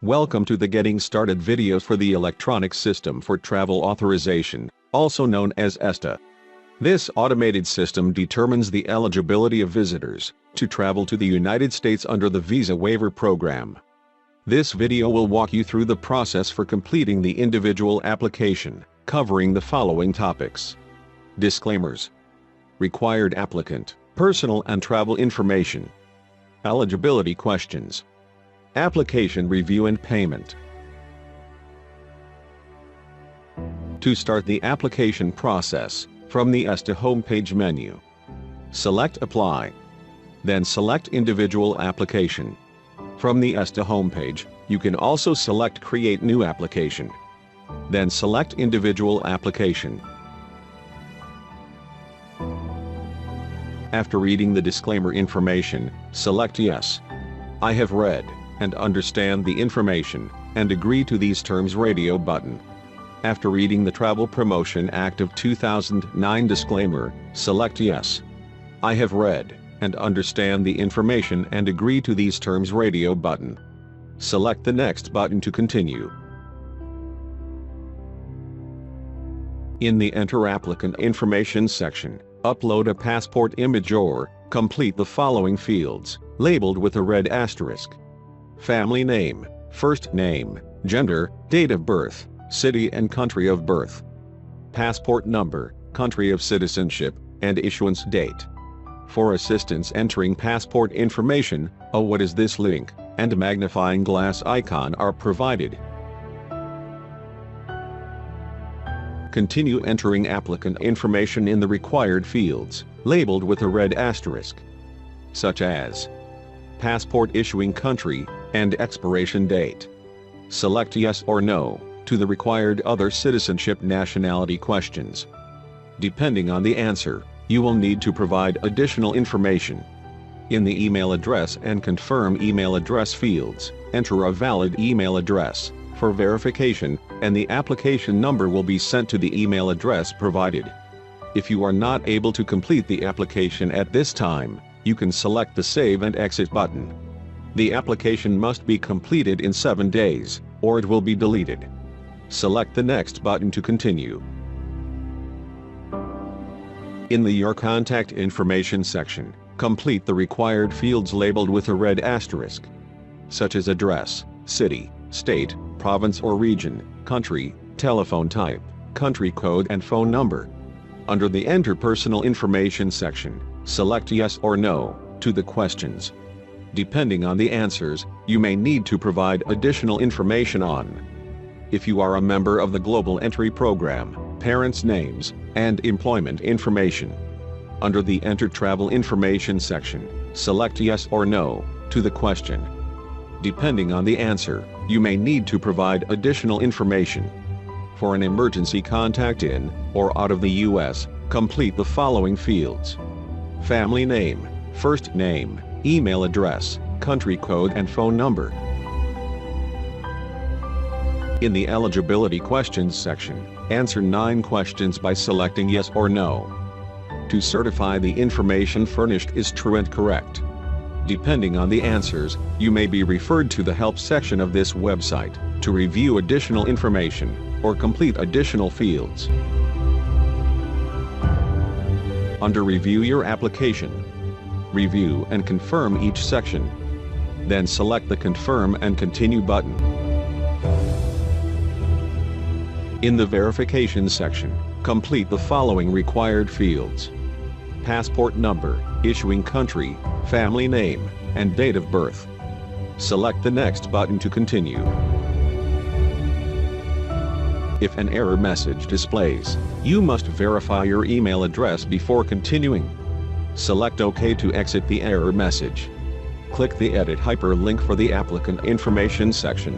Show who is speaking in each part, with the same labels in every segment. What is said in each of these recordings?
Speaker 1: Welcome to the Getting Started video for the Electronic System for Travel Authorization, also known as ESTA. This automated system determines the eligibility of visitors to travel to the United States under the Visa Waiver Program. This video will walk you through the process for completing the individual application, covering the following topics. Disclaimers. Required applicant, personal and travel information. Eligibility questions. Application review and payment. To start the application process, from the ESTA homepage menu, select Apply. Then select Individual Application. From the ESTA homepage, you can also select Create New Application. Then select Individual Application. After reading the disclaimer information, select Yes. I have read and understand the information, and agree to these terms radio button. After reading the Travel Promotion Act of 2009 disclaimer, select Yes. I have read and understand the information and agree to these terms radio button. Select the Next button to continue. In the Enter Applicant Information section, upload a passport image or complete the following fields, labeled with a red asterisk. Family name, first name, gender, date of birth, city and country of birth. Passport number, country of citizenship, and issuance date. For assistance entering passport information, a "What is this?" link and magnifying glass icon are provided. Continue entering applicant information in the required fields, labeled with a red asterisk, such as passport issuing country and expiration date. Select Yes or No to the required other citizenship nationality questions. Depending on the answer, you will need to provide additional information. In the email address and confirm email address fields, enter a valid email address for verification, and the application number will be sent to the email address provided. If you are not able to complete the application at this time, you can select the Save and Exit button. The application must be completed in 7 days, or it will be deleted. Select the Next button to continue. In the Your Contact Information section, complete the required fields labeled with a red asterisk, such as address, city, state, province or region, country, telephone type, country code and phone number. Under the Enter Personal Information section, select Yes or No to the questions. Depending on the answers, you may need to provide additional information on: if you are a member of the Global Entry Program, parents' names, and employment information. Under the Enter Travel Information section, select Yes or No to the question. Depending on the answer, you may need to provide additional information. For an emergency contact in or out of the U.S., complete the following fields: family name, first name, email address, country code and phone number. In the Eligibility Questions section, answer 9 questions by selecting Yes or No. To certify the information furnished is true and correct. Depending on the answers, you may be referred to the Help section of this website to review additional information or complete additional fields. Under Review Your Application, review and confirm each section. Then select the Confirm and Continue button. In the Verification section, complete the following required fields: passport number, issuing country, family name, and date of birth. Select the Next button to continue. If an error message displays, you must verify your email address before continuing. Select OK to exit the error message. Click the Edit hyperlink for the Applicant Information section.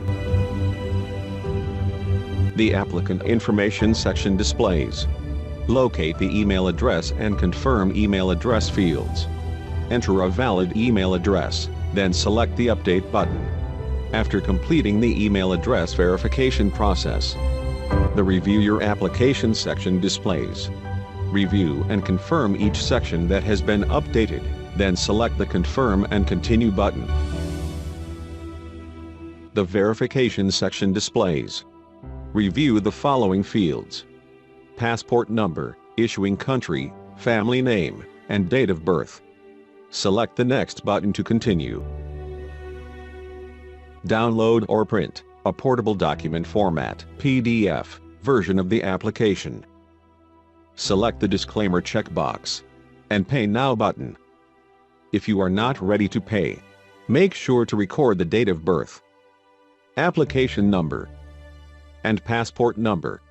Speaker 1: The Applicant Information section displays. Locate the email address and confirm email address fields. Enter a valid email address, then select the Update button. After completing the email address verification process, the Review Your Application section displays. Review and confirm each section that has been updated, then select the Confirm and Continue button. The verification section displays. Review the following fields: passport number, issuing country, family name, and date of birth. Select the Next button to continue. Download or print a portable document format (PDF) version of the application. Select the Disclaimer checkbox and Pay Now button. If you are not ready to pay, make sure to record the date of birth, application number, and passport number.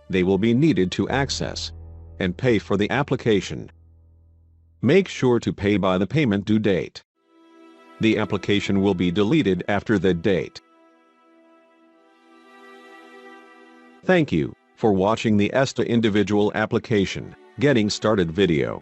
Speaker 1: They will be needed to access and pay for the application. Make sure to pay by the payment due date. The application will be deleted after the date. Thank you for watching the ESTA Individual Application Getting Started video.